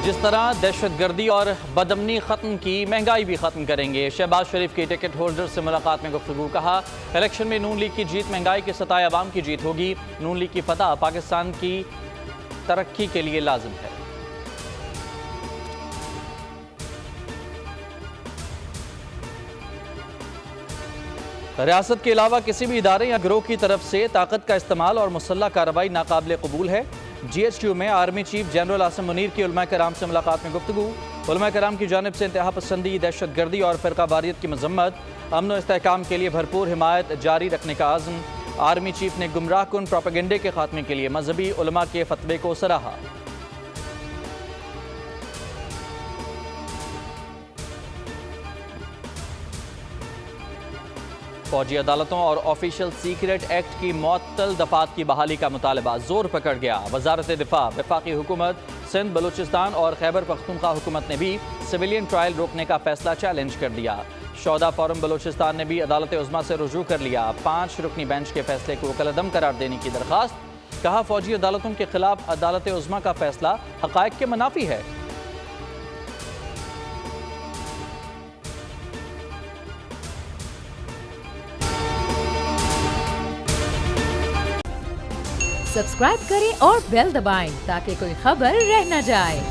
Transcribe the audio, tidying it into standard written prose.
جس طرح دہشت گردی اور بدامنی ختم کی، مہنگائی بھی ختم کریں گے۔ شہباز شریف کی ٹکٹ ہولڈر سے ملاقات میں گفتگو، کہا الیکشن میں نون لیگ کی جیت مہنگائی کے ستائے عوام کی جیت ہوگی۔ نون لیگ کی فتح پاکستان کی ترقی کے لیے لازم ہے۔ ریاست کے علاوہ کسی بھی ادارے یا گروہ کی طرف سے طاقت کا استعمال اور مسلح کارروائی ناقابل قبول ہے۔ جی ایچ کیو میں army chief general Asim Munir کی علماء کرام سے ملاقات میں گفتگو، علماء کرام کی جانب سے انتہا پسندی، دہشت گردی اور فرقہ واریت کی مذمت، امن و استحکام کے لیے بھرپور حمایت جاری رکھنے کا عزم۔ آرمی چیف نے گمراہ کن پروپیگنڈے کے خاتمے کے لیے مذہبی علماء کے فتوے کو سراہا۔ فوجی عدالتوں اور آفیشل سیکریٹ ایکٹ کی معطل دفعات کی بحالی کا مطالبہ زور پکڑ گیا۔ وزارت دفاع، وفاقی حکومت، سندھ، بلوچستان اور خیبر پختونخوا حکومت نے بھی سویلین ٹرائل روکنے کا فیصلہ چیلنج کر دیا۔ شہداء فورم بلوچستان نے بھی عدالت عظمیٰ سے رجوع کر لیا 5 رکنی بینچ کے فیصلے کو کالعدم قرار دینے کی درخواست، کہا فوجی عدالتوں کے خلاف عدالت عظمیٰ کا فیصلہ حقائق کے منافی ہے۔ سبسکرائب کریں اور بیل دبائیں تاکہ کوئی خبر رہ نہ جائے۔